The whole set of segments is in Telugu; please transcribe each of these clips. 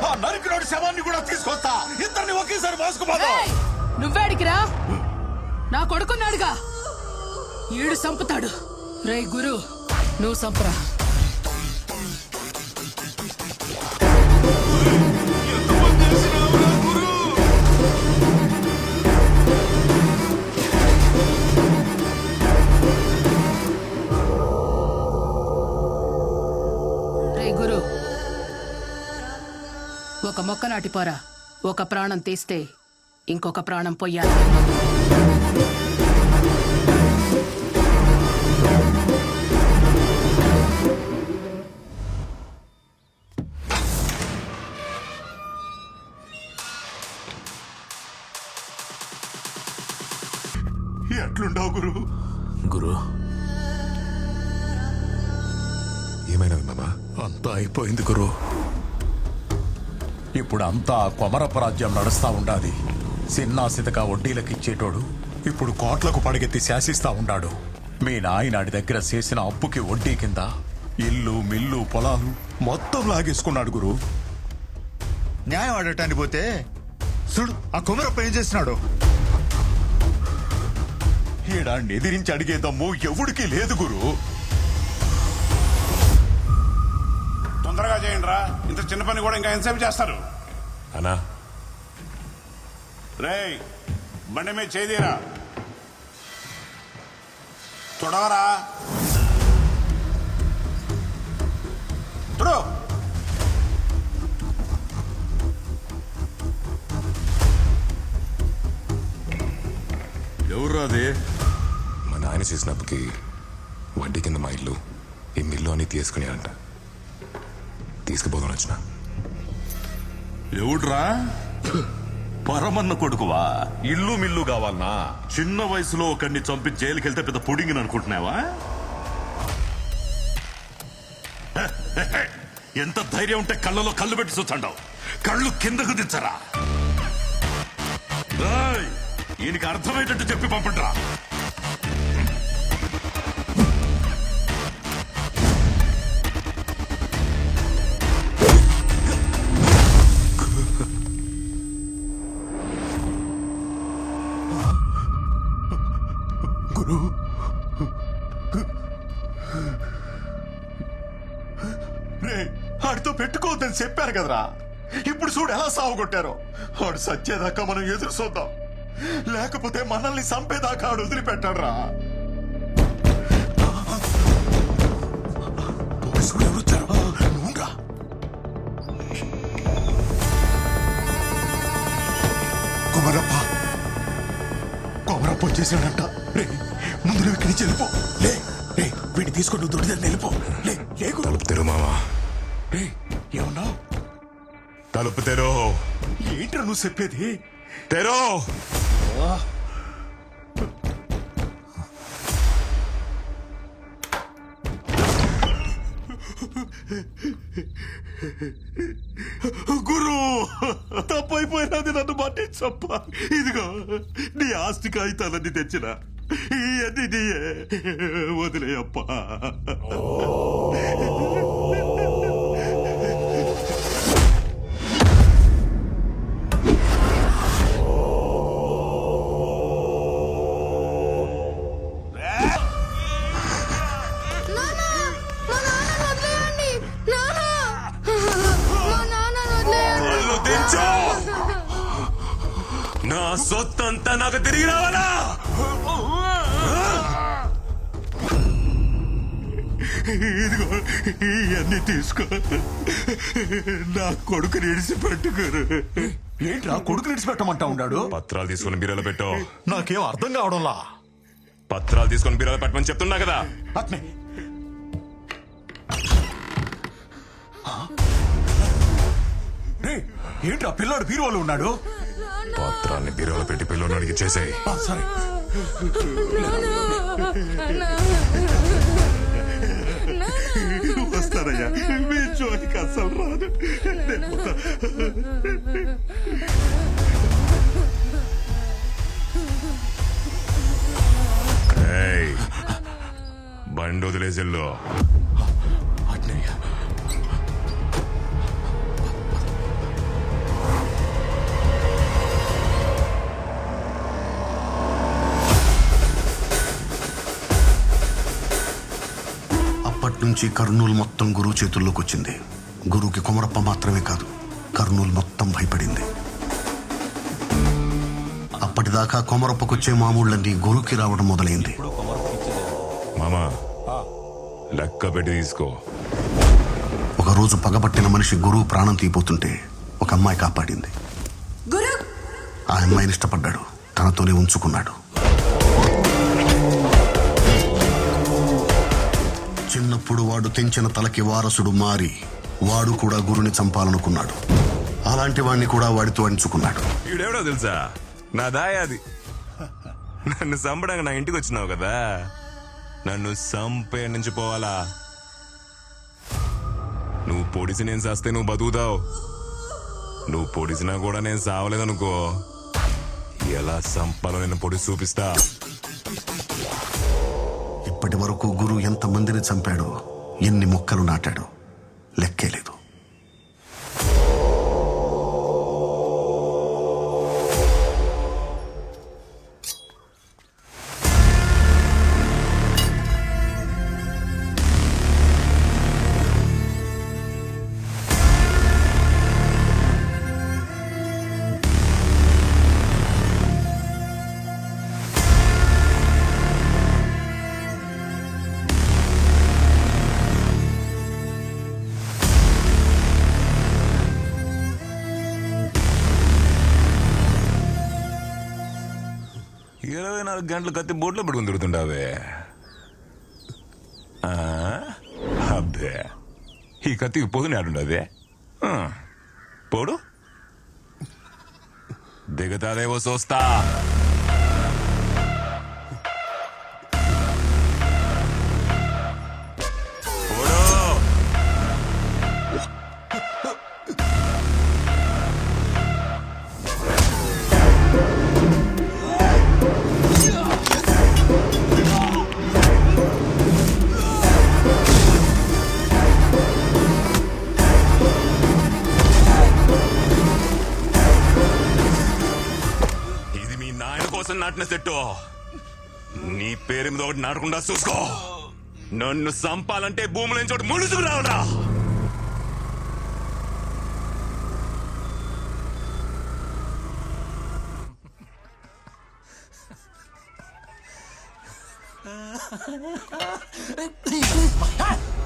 ఆ నరికినోడి శవాన్ని కూడా తీసుకొస్తా. ఇద్దరిని ఒకేసారి మోసుకుపోదాం. నువ్వేడికిరా? నా కొడుకున్నాడుగా, ఈడు సంపుతాడు. రే గురు, నువ్వు సంపరా. ఒక మొక్క నాటిపోరా. ఒక ప్రాణం తీస్తే ఇంకొక ప్రాణం పొయ్యాలి. ఎట్లుండవు గురు? గురు, ఏమైనది మామా? అంతా అయిపోయింది గురు. ఇప్పుడు అంతా కొమరపు రాజ్యం నడుస్తా ఉండాది. సిన్నా సితక వడ్డీలకిచ్చేటోడు ఇప్పుడు కోట్లకు పడిగెత్తి శాసిస్తా ఉండాడు. మీ నాయనాడి దగ్గర చేసిన అప్పుకి వడ్డీ కింద ఇల్లు మిల్లు పొలాలు మొత్తం లాగేసుకున్నాడు గురు. న్యాయం ఆడటానికి పోతే చూడు ఆ కొమరప్ప ఏం చేసినాడు. ఈడాన్ని ఎదిరించి అడిగే దమ్ము ఎవడికి లేదు గురు. తొందరగా చేయండి రా, ఇంత చిన్న పని కూడా ఇంకా ఎంతసేపు చేస్తారు? అన్నా రేయ్, బండి మీద చేదిరా, తొడవరా, తొడు. ఎవరు అది? మా నాయన చేసినప్పటికి వడ్డీ కింద మా ఇల్లు ఈ మిల్లు అని తీసుకునేనంట. తీసుకుపోదాం వచ్చిన. ఎవడ్రా? పరమన్న కొడుకువా? ఇల్లు మిల్లు కావాలనా? చిన్న వయసులో ఒకరిని చంపి జైలుకి వెళ్తే పెద్ద పుడింగిని అనుకుంటున్నావా? ఎంత ధైర్యం ఉంటే కళ్ళలో కళ్ళు పెట్టి చూచండావు. కళ్ళు కిందకు దించరా. ఈయనకి అర్థమయ్యేటట్టు చెప్పి పంపండిరా. గురు, రే ఆడితో పెట్టుకోవద్దని చెప్పారు కదరా. ఇప్పుడు చూడు ఎలా సాగుకొట్టారో. ఆడు సచ్చేదాకా మనం ఎదురు చూద్దాం, లేకపోతే మనల్ని చంపేదాకా ఆడు వదిలిపెట్టాడు రా. పోలీసులు ఎవరు వచ్చారు? నువ్వురా. కొమరప్ప కొమరప్ప వచ్చేసాడంట. రే ముందు నువ్వు ఇక్కడి నుంచి వెళ్ళిపో. లే రే, వీడిని తీసుకొని నువ్వు దొడిదాన్ని వెళ్ళిపో. లే లేకు. తలుపు తెరు మామా. రే ఏమన్నా? తలుపు తెరు. ఏంట్రా నువ్వు చెప్పేది? తెరు. గురు, తప్పైపోయినది, నన్ను మన్నించప్ప. ఇదిగో నీ ఆస్తి కాగితాలన్నీ తెచ్చిన, ఇవన్నీ నీయే, వదిలేయప్ప. నా సొత్తంతా నాకు తిరిగి రావాలా? ఇదిగో ఇవన్నీ తీసుకో, నా కొడుకుని ఇడిచిపెట్టుకోరు. ఏంట్రా కొడుకు నిడిచిపెట్టమంటా ఉన్నాడు? పత్రాలు తీసుకొని బీరోలో పెట్టు. నాకేం అర్థం కావడంలా. పత్రాలు తీసుకొని బీరోలో పెట్టమని చెప్తున్నా కదా. అట్నే ఏంట్రా పిల్లాడు బీరువాలో ఉన్నాడు? పత్రాల్ని బీరోలో పెట్టి పిల్లోని అడిగి చేసేయి. సరే. వస్తారయ్యా, మీ జోలికి అస్సలు రాదు. బండి వదిలేసిల్లో. అప్పటి నుంచి కర్నూలు మొత్తం గురువు చేతుల్లోకి వచ్చింది. గురువుకి కొమరప్ప మాత్రమే కాదు, కర్నూలు మొత్తం భయపడింది. అప్పటిదాకా కొమరప్పకొచ్చే మామూళ్ళన్నీ గురువుకి రావడం మొదలైంది. మామా లెక్క పెట్టి తీసుకో. ఒకరోజు పగబట్టిన మనిషి గురువు ప్రాణం తీయబోతుంటే ఒక అమ్మాయి కాపాడింది. ఆ అమ్మాయిని ఇష్టపడ్డాడు, తనతోనే ఉంచుకున్నాడు. చిన్నప్పుడు వాడు తెంచిన తలకి వారసుడు మారి వాడు కూడా గురుని చంపాలనుకున్నాడు. అలాంటి వాడిని కూడా వాడితో అంచుకున్నాడు. ఈడెవడో తెలుసా, నా దాయాది. నన్ను చంపడానికి నా ఇంటికి వచ్చినావు కదా, నన్ను చంపే నుంచి పోవాలా? నువ్వు పొడిసి నేను చేస్తే నువ్వు బతుకుతావు. నువ్వు పొడిసినా కూడా నేను సావలేదనుకో, ఎలా చంపాలో నేను పొడిసి చూపిస్తా. ఇప్పటి వరకు గురు ఎంతమందిని చంపాడో, ఎన్ని మొక్కలు నాటాడో లెక్కే లేదు. ఇరవై 24 గంటలు కత్తి బోట్లో పెట్టుకుని తిరుగుతుండావే. అబ్బే, ఈ కత్తికి పొదునే ఆడుండదే. పోడు దిగతాదేవో చూస్తా. నాటిన సెట్టు నీ పేరు మీద ఒకటి నాటకుండా చూసుకో. నన్ను చంపాలంటే భూముల నుంచి ఒకటి ముడుచుకు రావడా.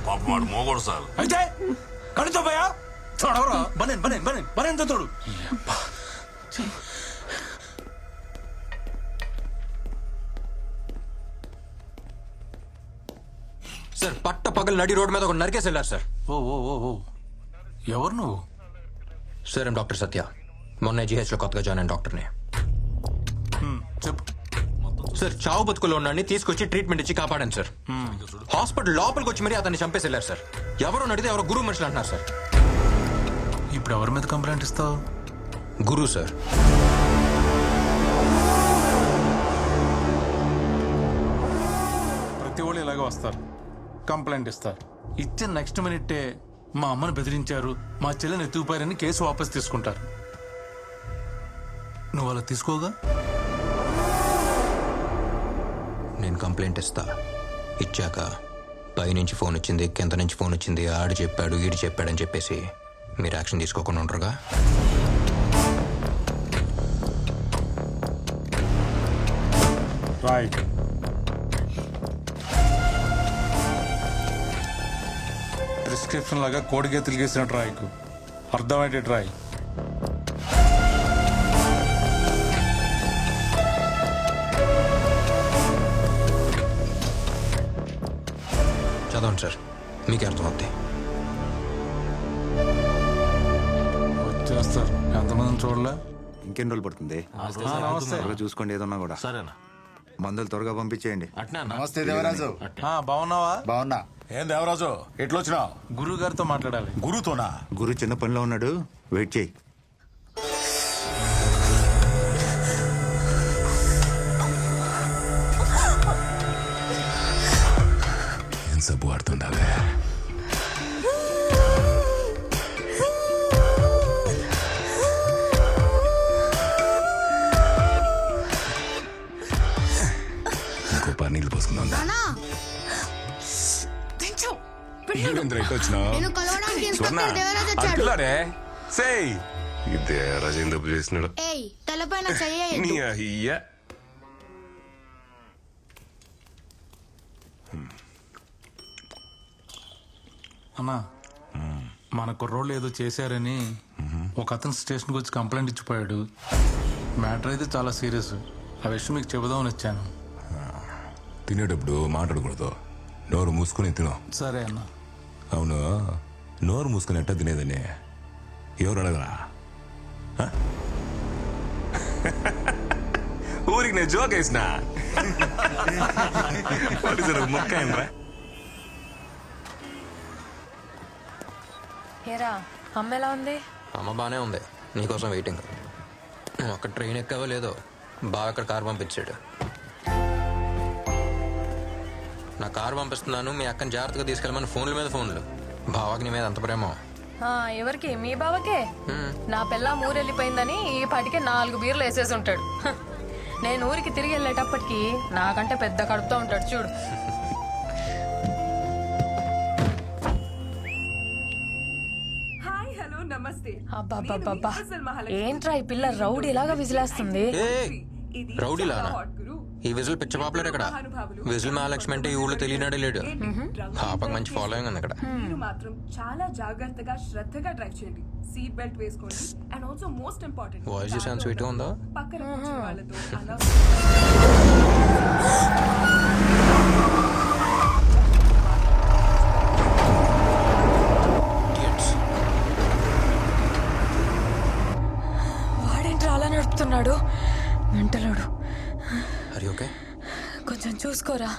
పాపమాడు మోగోడు సార్. అయితే కడుతో పోయా చూడవరా బనేన్ బనేన్ బనేన్ బనేన్ తో తోడు. సార్ పట్ట పగలు నడి రోడ్డు మీద ఒక నరికేసి వెళ్ళారు సార్. ఓ ఓ ఓ ఓ ఎవరు నువ్వు? సార్ ఏం డాక్టర్ సత్య, మొన్న జీహెచ్లో కొత్తగా జాయిన్ అయిన డాక్టర్ని. చెప్పు. సార్ చావు బతుకులో ఉన్నాన్ని తీసుకొచ్చి ట్రీట్మెంట్ ఇచ్చి కాపాడాను సార్. హాస్పిటల్ లోపలికి వచ్చి మరీ అతన్ని చంపేసి వెళ్ళారు సార్. ఎవరో నడితే ఎవరో గురువు మనుషులు అంటున్నారు సార్. ఇప్పుడు ఎవరి మీద కంప్లైంట్ ఇస్తావు? గురువు సార్. ప్రతి వాళ్ళు ఇలాగే వస్తారు, కంప్లైంట్ ఇస్తారు. ఇచ్చిన నెక్స్ట్ మినిట్టే మా అమ్మని బెదిరించారు, మా చెల్లెని ఎత్తుకుపోయారని కేసు వాపస్ తీసుకుంటారు. నువ్వు అలా తీసుకోగా? నేను కంప్లైంట్ ఇస్తా, ఇచ్చాక పైనుంచి ఫోన్ వచ్చింది, కింద నుంచి ఫోన్ వచ్చింది, ఆడు చెప్పాడు ఈడు చెప్పాడని చెప్పేసి మీరు యాక్షన్ తీసుకోకుండా ఉంటారుగా. రైట్. ప్రిస్క్రిప్షన్ లాగా కోడిగా తిరిగేసినట్టు రాయకు, అర్థమయ్యేటట్టు రాయి. చదవండి సార్, మీకే అర్థమవుతాయి. వచ్చేస్తారు, ఎంతమందిని చూడలే. ఇంకెన్ని రోజులు పడుతుంది? నమస్తే. త్వరగా చూసుకోండి, ఏదన్నా కూడా. సరేనా? మందులు త్వరగా పంపించేయండి. నమస్తే దేవరాజు. బాగున్నావా? బాగున్నా. ఏం దేవరాజు ఎట్లొచ్చినావు? గురువు గారితో మాట్లాడాలి. గురుతోనా? గురు చిన్న పనిలో ఉన్నాడు, వెయిట్ చేయి. ఏం సబ్బు ఆడుతుండావే? ఇంకో పారు నీళ్ళు పోసుకుందా? దించు. ఏంటి రైట్ వచ్చినావు నేను కలవడానికి స్వర్ణ ఇన్స్పెక్టర్ దేవరాజ్ వచ్చాడు. అంటున్నారే సేయ్ ఇది రాజేం తప్పు చేసినాడు ఏయ్ తలపైన చెయ్యి నీ అయ్యా అన్నా మన కుర్రోళ్ళు ఏదో చేశారని ఒక అతను స్టేషన్కి వచ్చి కంప్లైంట్ ఇచ్చిపోయాడు. మ్యాటర్ అయితే చాలా సీరియస్. ఆ విషయం మీకు చెబుదామని వచ్చాను. తినేటప్పుడు మాట్లాడకూడదు, నోరు మూసుకుని తిను. సరే అన్న. అవును, నోరు మూసుకుని ఎట్ట తినేదని ఎవరు అడగరా? హ? ఊరికి నేను జోక్ వేసినా ముక్క ఏంట్రా? ఏరా అమ్మ ఎలా ఉంది? అమ్మ బాగానే ఉంది, నీకోసం వెయిటింగ్. నువ్వు అక్కడ ట్రైన్ ఎక్కావో లేదో, బాగా అక్కడ కారు పంపించాడు. నా కారు పంపిస్తున్నాను, మీ అక్కని జాగ్రత్తగా తీసుకెళ్ళమని ఫోన్ల మీద ఫోన్లు. బావాకి నీ మీద అంత ప్రేమ. ఎవరికి? మీ బావకే. నా పిల్ల ఊరెళ్ళిపోయిందని ఈ పాటికే 4 బీర్లు వేసేసి ఉంటాడు. హ, నేను ఊరికి తిరిగి వెళ్ళేటప్పటికి నాకంటే పెద్ద కడుపుతో ఉంటాడు చూడు. అబ్బబ్బబ్బబ్బా, ఏంట్రా ఈ పిల్ల రౌడీలాగా విజిలేస్తుంది. రౌడీలానా? ఈ విజిల్ పిచ్చ పాపులర్ ఇక్కడ. విజిల్ మహాలక్ష్మి అంటే ఈ ఊళ్ళో తెలియనాడే లేడు. పాపకు మంచి ఫాలోయింగ్ ఉంది ఇక్కడ. మీరు మాత్రం చాలా జాగ్రత్తగా శ్రద్ధగా డ్రైవ్ చేయండి. సీట్ బెల్ట్ వేసుకోండి. And also most important, voice చూసాను స్వీట్ గా ఉందా? పక్కన కూర్చున్న వాళ్ళతో అలా వాడేంట్రా అలా నడుపుతున్నాడు? మెంటలోడు. అరే ఓకే, కొంచెం చూసుకోరా.